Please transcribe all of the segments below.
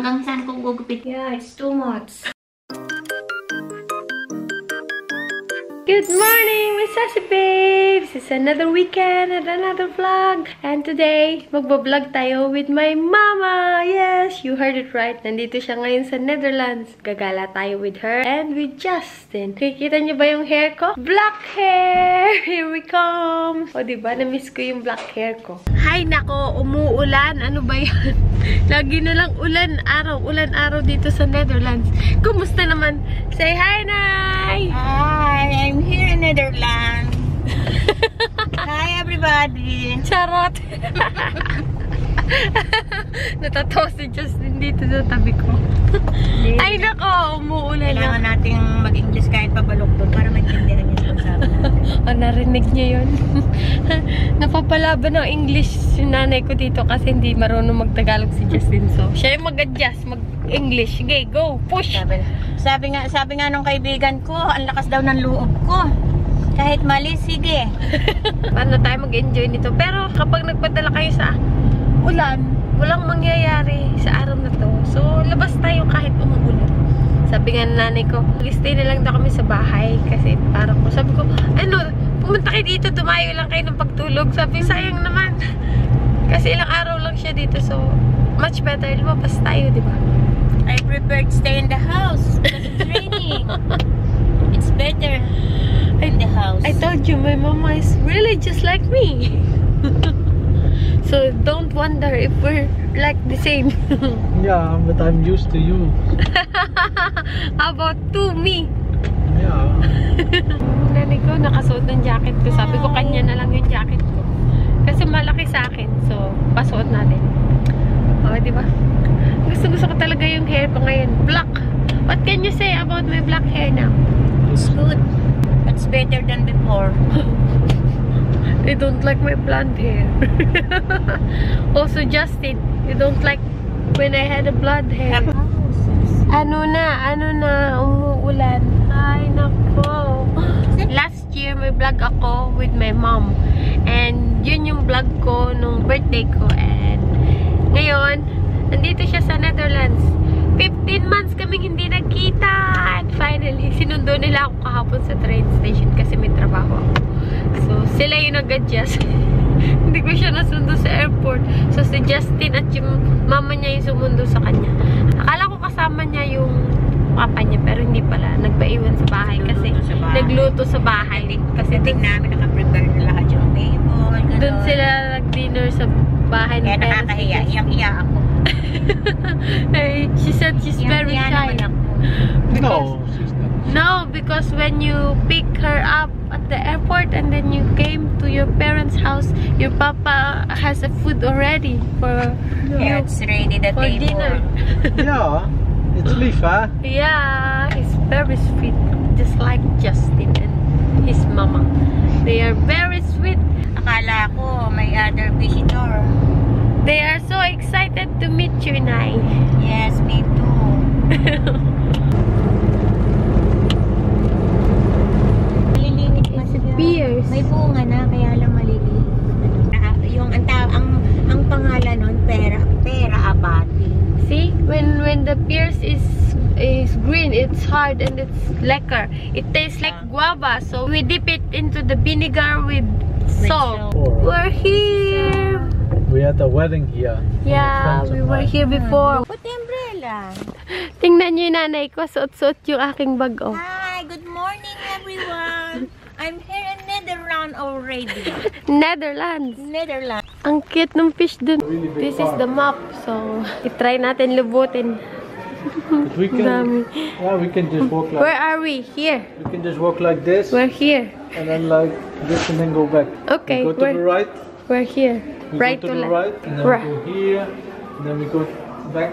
Hanggang saan ko gugupit? Yeah, it's too much. Good morning, Miss Sassy Babes! It's another weekend and another vlog. And today, magbablog tayo with my mama! Yes, you heard it right. Nandito siya ngayon sa Netherlands. Gagala tayo with her and with Justin. Kikita niyo ba yung hair ko? Black hair! Here we come! O diba, na-miss ko yung black hair ko. Hay nako, umuulan. Ano ba yan? Lagi na lang ulan-araw dito sa Netherlands. Kumusta naman? Say hi, Nay! Hi, I'm here in Netherlands. Hi, everybody. Charot! Natatawa si Justin dito sa tabi ko. Ay nako, umuulan na. Kailangan nating mag-English kahit pabalok-balok para maintindihan niyo yung sabi natin. O, narinig niyo yun? Napapalaban ng English yung nanay ko dito kasi hindi marunong mag-Tagalog si Justin. So, siya yung mag-adjust, mag-English. Sige, go, push! Sabi nga nung kaibigan ko, ang lakas daw ng loob ko. Kahit mali, sige. Paano tayo mag-enjoy nito? Pero kapag nagpadala kayo sa ulan, walang mangyayari sa araw na to. So, labas tayo kahit umuulan. Sabi nga ng nanay ko, mag-stay na lang daw kami sa bahay. Kasi parang ko, sabi ko, ano, pumunta kayo dito, dumayo lang kayo ng pagtulog. Sabi, sayang naman. Kasi ilang araw lang siya dito. So, much better. Lumabas tayo, di ba? I prefer to stay in the house because it's raining. It's better in the house. I told you, my mama is really just like me. So, don't wonder if we're like the same. Yeah, but I'm used to you. How about to me? Yeah. Nanay ko, nakasuot ng jacket ko. Sabi ko, kanya na lang yung jacket ko. Kasi malaki sa akin. So, pasuot natin. O, diba? Gusto ko talaga yung hair ko ngayon. Black. What can you say about my black hair now? It's good. It's better than before. They don't like my blonde hair. Also, Justin, you don't like when I had a blonde hair. Ano na, umuulan. Ay, nako. Last year, may vlog ako with my mom. And yun yung vlog ko nung birthday ko. And ngayon, nandito siya sa Netherlands. 15 months kaming hindi nagkita. And finally, sinundo nila ako kahapon sa train station kasi may trabaho ako. So, sila yung nag-adjust. Hindi ko siya nasundo sa airport. So, si Justin at yung mama niya yung sumundo sa kanya. Akala ko kasama niya yung papa niya, pero hindi pala. Nagpaiwan sa bahay kasi nagluto sa bahay. Kasi Tingnan namin naka-prepare na lahat yung table. doon sila nag-dinner sa bahay ni Kaya nakakahiya. Iyang-iya ako. She said she's very shy. No, she's not. No, because when you pick her up at the airport and then you came to your parents' house, your papa has a food already for Yeah, it's ready, the for table. dinner. Yeah, it's lief, huh? Yeah, he's very sweet, just like Justin and his mama. They are very sweet. Akala ko may other visitor. They are so excited to meet you, Nay. Yes, me too. Maliliit pa siya. Pears. May bunga na, kaya lang maliliit. Yung ang pangalan nun, pera abati. See, when the pears is green, it's hard and it's lekker. It tastes like guava, so we dip it into the vinegar with salt. We're here. We had a wedding here. Yeah, we were here before. Put the umbrella. Tingnan niyo yung nanay ko, suot-suot yung aking bag, oh. Hi, good morning everyone. I'm here in Netherlands already. Netherlands. Netherlands. Ang cute ng fish dun. This is the map, so itry natin lubutin. But we can, Dami. yeah, we can just walk Where like. are we? Here. We can just walk like this, We're here. and then like this, and then go back. Okay, We go to the right. we're here. We Right go to to the left. right, and then Right. we go here, and then we go back.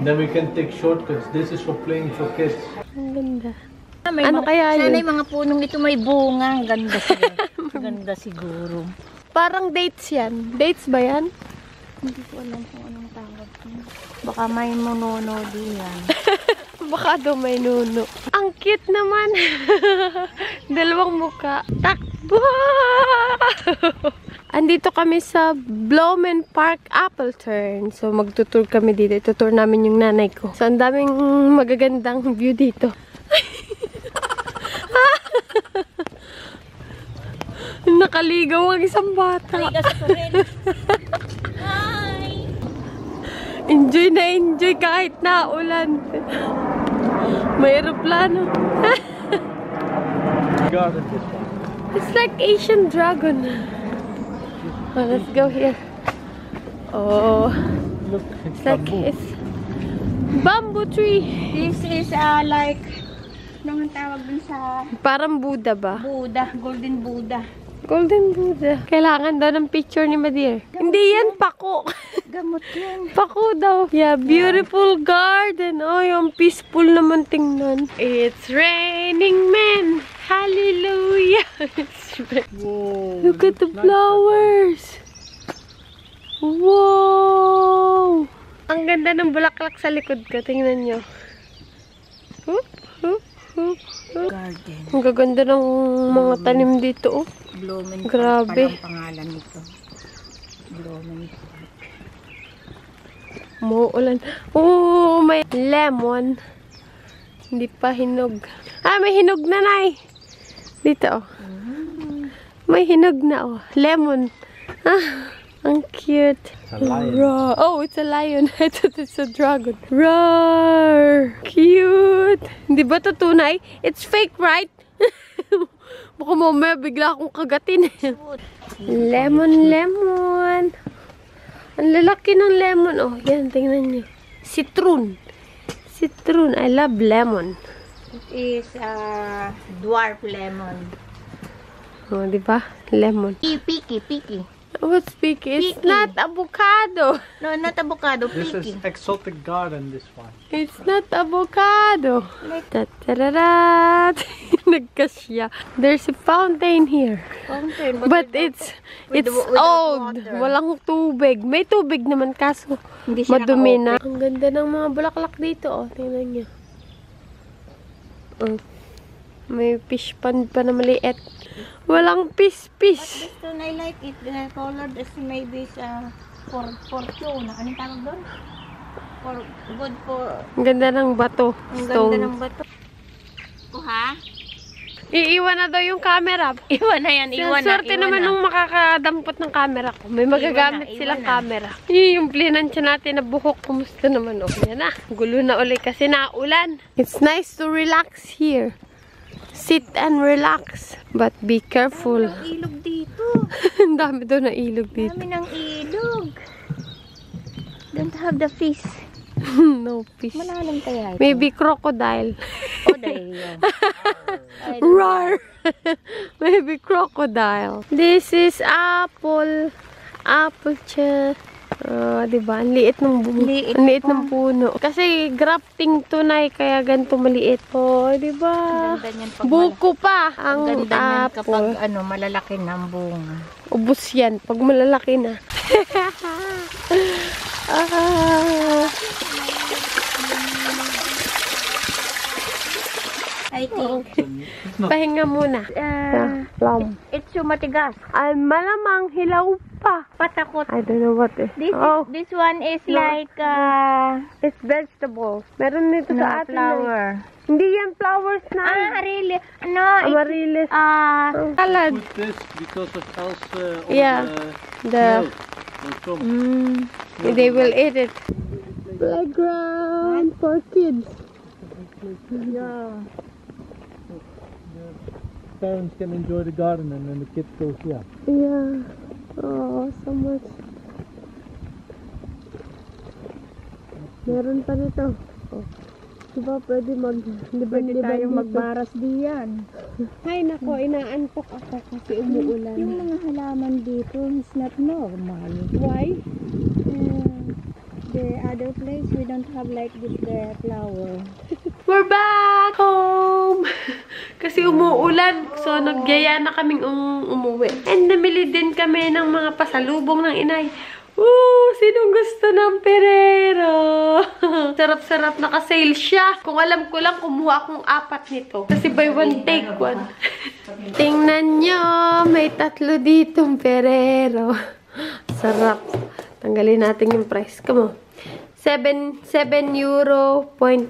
Then we can take shortcuts. This is for playing for kids. Ang ganda. May Ano kaya sana yun? yung mga punong ito may bunga. Ang ganda siguro. Ganda siguro. Parang dates yan. Dates ba yan? Hindi ko alam kung anong tawag. Baka may monono din yan. Baka daw may nuno. Ang cute naman. Dalawang muka. Takbo! Andito kami sa Bloemen Park Appleton. So, magtutour kami dito. Itutour namin yung nanay ko. So, ang daming magagandang view dito. Nakaligaw ang isang bata. Hi! Enjoy na enjoy kahit naulan. May aeroplano. Garden this one. It's like Asian dragon. Oh, let's go here. Oh, Look, it's like it's bamboo tree. This is like, anong tawag dun sa Parang Buddha ba? Buddha, Golden Buddha. Golden Buddha. Kailangan daw ng picture ni Madir. Hindi yan pako. Gamot yan. Pako daw. Yeah, beautiful garden. Oh, yung peaceful naman tingnan. It's raining men. Hallelujah. It's raining. Whoa, Look at the flowers. Wow! Ang ganda ng bulaklak sa likod ko. Tingnan nyo. Hup, hup, hup, hup. Garden. Ang gaganda ng mga tanim dito. Oh. Bloemen Grabe. Park pangalan nito. Bloemen Park. Muulan. Oh, may lemon. Hindi pa hinog. Ah, may hinog na, Nay. Dito, oh. May hinog na, oh. Lemon. Ah, ang cute. a lion. Roar. Oh, it's a lion. I thought it's a dragon. Roar. Cute. Hindi ba ito tunay? It's fake, right? Baka mamaya bigla akong kagatin. Lemon, lemon. Ang lalaki ng lemon. Oh, yan. Tingnan niyo. Citron. Citron. I love lemon. It is dwarf lemon. Oh, di ba? Lemon. Picky. What's picky? It's Picky. not avocado. No, not avocado. This Picky. is exotic garden, this one. It's not avocado. Ta-ta-ra-ra. Nagkasya. There's a fountain here. Fountain, But it's without old. water. Walang tubig. May tubig naman kaso Hindi siya madumi na. naka-open. Ang ganda ng mga bulaklak dito. Oh, tingnan niyo. Oh. May fish pond pa na maliit. Walang But fish. this one, I like it. The color is maybe for tuna. Anong tawag doon? Good for... Ang ganda ng bato. Ang Stone. ganda ng bato. Ha? Iiwan na daw yung camera. Iwan na yan. Swerte naman nung makakadampot ng camera ko. May magagamit Iwan na, silang iwan na. camera. Yung plinansya natin na buhok. Kumusta naman? Oh, yan na. Gulo na ulit kasi naulan. It's nice to relax here. Sit and relax. But be careful. Ang ilog dito. Ang dami daw na ilog dito. Dami ng ilog. Don't have the fish. No fish. Malalim kaya ito. Maybe crocodile. Oh, there you go. Roar! Maybe crocodile. This is apple. Apple cha. Diba? Ang liit ng bunga. Liit Ang liit pa. ng puno. Kasi grafting tunay kaya ganito maliit. Oh, diba? Ganda niyan pag Buko pa Ang ang ganda niyan kapag apple. malalaki ng bunga. Ubus yan pag malalaki na. Ah. I think. Pahinga muna. Plum. It's so matigas. Ay, malamang hilaw pa. Patakot. I don't know what it is. This one is No. like It's vegetables. Meron nito no, sa atin. flower. Hindi yan flowers na. Really? No, Amarilis. Salad. Put this because of else all Yeah. the The milk will come. they will eat it. Playground for kids. Yeah. Parents can enjoy the garden and then the kids go here. Yeah. Oh, so much. Meron pa nito. Oh. Diba pwede magbaras diyan. Ay, nako, inaantok ako kasi umuulan. Yung mga halaman dito is not normal. Why? The other place we don't have like this the flower. We're back home! Kasi umuulan. So, nagyaya na kaming umuwi. And namili din kami ng mga pasalubong ng inay. Woo! Sinong gusto ng Ferrero? Sarap-sarap, naka-sale siya. Kung alam ko lang, kumuha akong 4 nito. Kasi buy one, take one. Tingnan nyo, may 3 ditong Ferrero. Sarap. Tanggalin natin yung price. Come on. 7 euro 0.99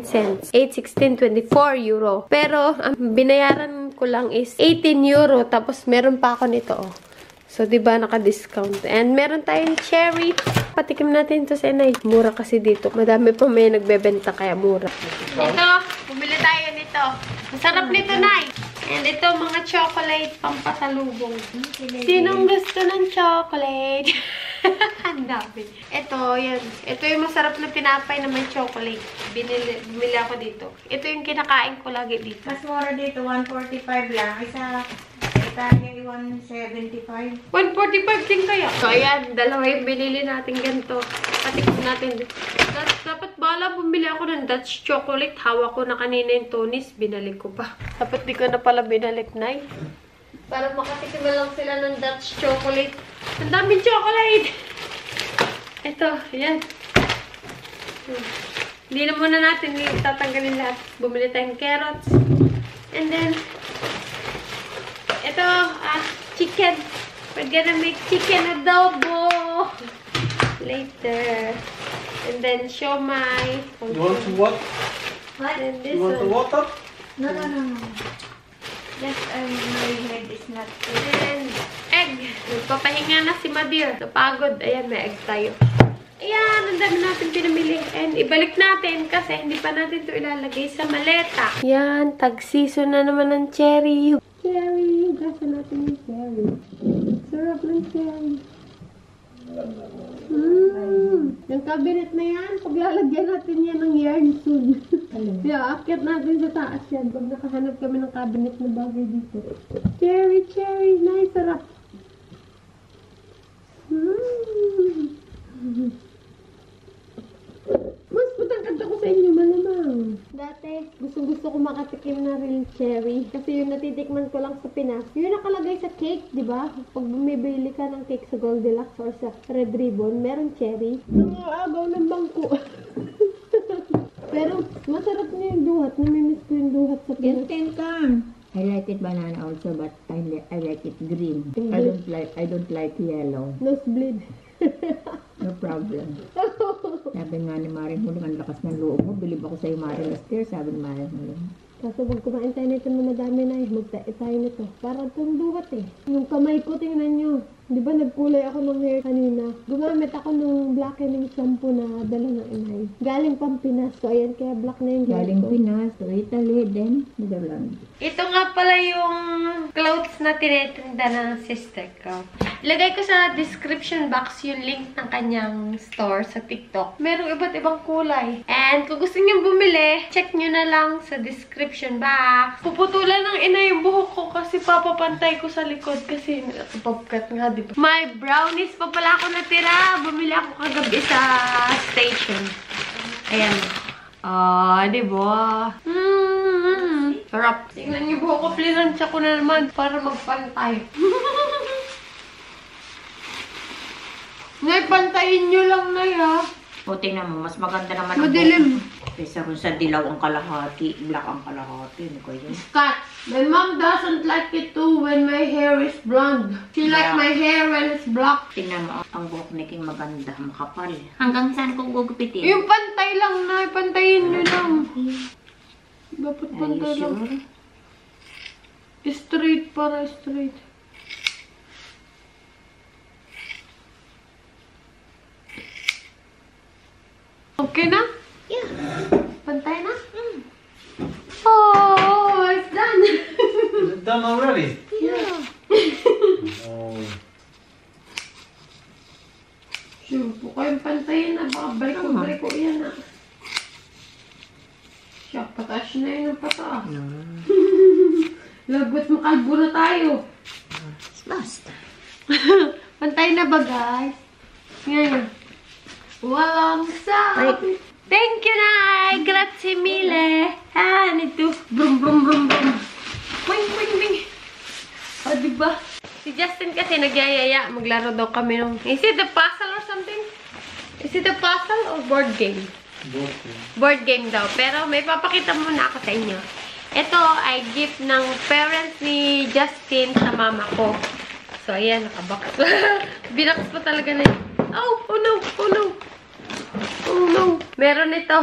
cents. 8.16.24 euro. Pero, ang binayaran ko lang is 18 euro. Tapos, meron pa ako nito, oh. So, diba, naka-discount. And, meron tayong cherry. Patikim natin ito sa inay. Mura kasi dito. Madami pa may nagbebenta, kaya mura. Ito, bumili tayo nito. Masarap nito, Nay. And ito, mga chocolate pampasalubong. Sinong gusto ng chocolate? Ang dami. Ito, yan. Ito yung masarap na tinapay na may chocolate. Bumili ako dito. Ito yung kinakain ko lagi dito. Mas mura dito, 145 lang. Isa, Italia, 175. 145 din kaya. So, ayan. Dalawa yung binili natin ganito. Patikin natin. Dapat bala bumili ako ng Dutch chocolate. Hawak ko na kanina yung Tony's. Binalik ko pa. Dapat di ko na pala binalik, Nay. Para makatikim lang sila ng Dutch chocolate. Ang daming chocolate! Ito, ayan. Hindi na muna natin tatanggalin lahat. Bumili tayong carrots. And then, ito, chicken. We're gonna make chicken adobo later. And then, siomai. You want to what? What? And this You want to one. water? No. Yes, my head is not good. And egg. Nagpapahinga na si Madir. Napagod. Ayan, may egg tayo. Ayan, ang dami natin pinamili. And ibalik natin kasi hindi pa natin ito ilalagay sa maleta. Yan, tag-season na naman ng cherry. Cherry. Hugasan natin yung cherry. Sarap ng cherry. Yung cabinet na yan, paglalagyan natin yan ng yarn soon. Kaya akyat natin sa taas yan pag nakahanap kami ng cabinet na bagay dito. Cherry, cherry. Nice, sarap. Mas patangkad ako sa inyo, malamang. Dati, gusto ko makatikim na real cherry. Kasi yung natitikman ko lang sa Pinas. Yung nakalagay sa cake, di ba? Pag bumibili ka ng cake sa Goldilocks or sa Red Ribbon, meron cherry. Nangaagaw ng bangko. Pero, masarap na yung duhat. Namimiss ko yung duhat sa Pinas. Gantin ka. I like it banana also, but I like it green. I don't like yellow. Nosebleed. No problem. Sabi nga ni Maring Huling, ang lakas ng loob mo. Bilib ako sa'yo, Maring Lester. Sabi ni Maring Huling. Kaso pag kumain tayo nito na madami na magtae tayo nito. Para itong duhat eh. Yung kamay ko, tingnan nyo. Di ba nagkulay ako ng hair kanina? Gumamit ako ng blackening shampoo na dala ng inay. Galing pang Pinas. So ayan, kaya black na yung hair Galing ko. Pinas, to Italy, then Netherlands. Ito nga pala yung clothes na tinitinda ng sister ko. Ilagay ko sa description box yung link ng kanyang store sa TikTok. Merong iba't ibang kulay. And kung gusto niyo bumili, check nyo na lang sa description box. Puputulan ng ina yung buhok ko kasi papapantay ko sa likod kasi nakapapkat nga, diba? May brownies pa pala ako natira. Bumili ako kagabi sa station. Ayan. Diba? Sarap. Tingnan niyo buhok ko, plinansya ko na naman para magpantay. Nay, pantayin nyo lang, Nay, ha? O, tingnan mo, mas maganda naman Madilim. Kaysa kung sa dilaw ang kalahati, black ang kalahati. Ano ko yun? Cut. My mom doesn't like it too when my hair is blonde. She likes my hair when it's black. Tingnan mo, ang buhok ni King maganda, makapal. Hanggang saan kong gugupitin? Yung pantay lang, Nay. Pantayin nyo lang. Dapat Are pantay you lang. sure? Straight para straight. Okay na? Yeah. Pantay na? Oh, it's done. Is it done already? Yeah. Oh. Sure po kayong pantayin na. Baka balik ko yan na. Siya, pataas na yun ang pataas. Lagot makalbo na tayo. Basta. Pantay na ba, guys? Ngayon. Walang sabi. Thank you, Nay! Grazie mille! Nito. Brum, brum, brum, brum. Wing, wing, wing. O, diba? Si Justin kasi nagyayaya. Maglaro daw kami nung... Is it the puzzle or something? ito puzzle or board game? Both things. Board game daw. Pero may papakita muna ako sa inyo. Ito ay gift ng parents ni Justin sa mama ko. So, ayan, nakabox. Binox pa talaga na yun. Oh no, oh no. Oh no. Meron ito.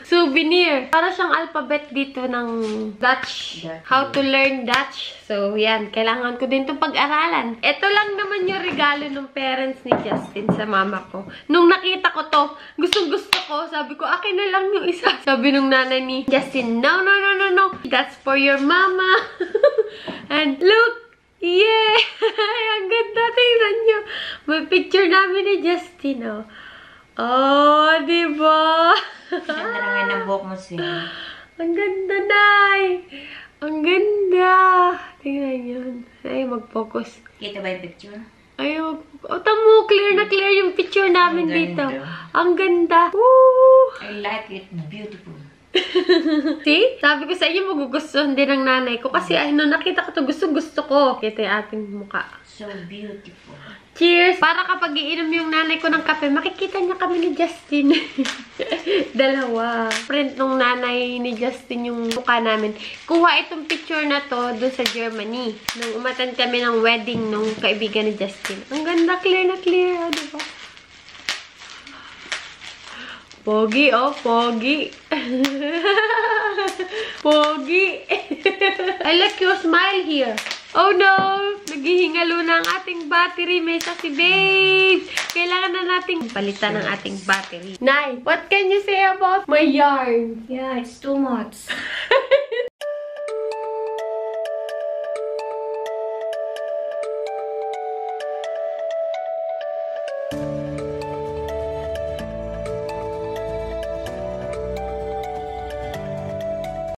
Souvenir. Para siyang alphabet dito ng Dutch. How to learn Dutch. So, yan. Kailangan ko din itong pag-aralan. Ito lang naman yung regalo ng parents ni Justin sa mama ko. Nung nakita ko to, gustong-gusto ko. Sabi ko, akin na lang yung isa. Sabi nung nanay ni Justin, no, no, no, no, no. That's for your mama. And look. Yeah! Ang ganda. Tingnan nyo. May picture namin ni Justin, oh. Oh, diba? Ganda na nga ng buhok mo, siya. Ang ganda, Nay. Ang ganda. Tingnan yun. Ay, mag-focus. Kita ba yung picture? Ay, tamo, clear na clear yung picture namin Ang dito. ganda. Ang ganda. Woo! I like it. Beautiful. See? Sabi ko sa inyo, magugustuhan din ng nanay ko. Kasi ay, nung nakita ko to, gusto ko. Kita yung ating mukha. So beautiful. Cheers! Para kapag iinom yung nanay ko ng kape, makikita niya kami ni Justin. Dalawa. Print nung nanay ni Justin yung mukha namin. Kuha itong picture na to dun sa Germany. Nung umatan kami ng wedding nung kaibigan ni Justin. Ang ganda, clear na clear. Oh, diba? Pogi, oh, pogi. Pogi. I like your smile here. Oh no! Naghihingalo na ang ating battery. May si babe. Kailangan na nating palitan ang ating battery. Nay, what can you say about my yarn? Yeah, it's too much.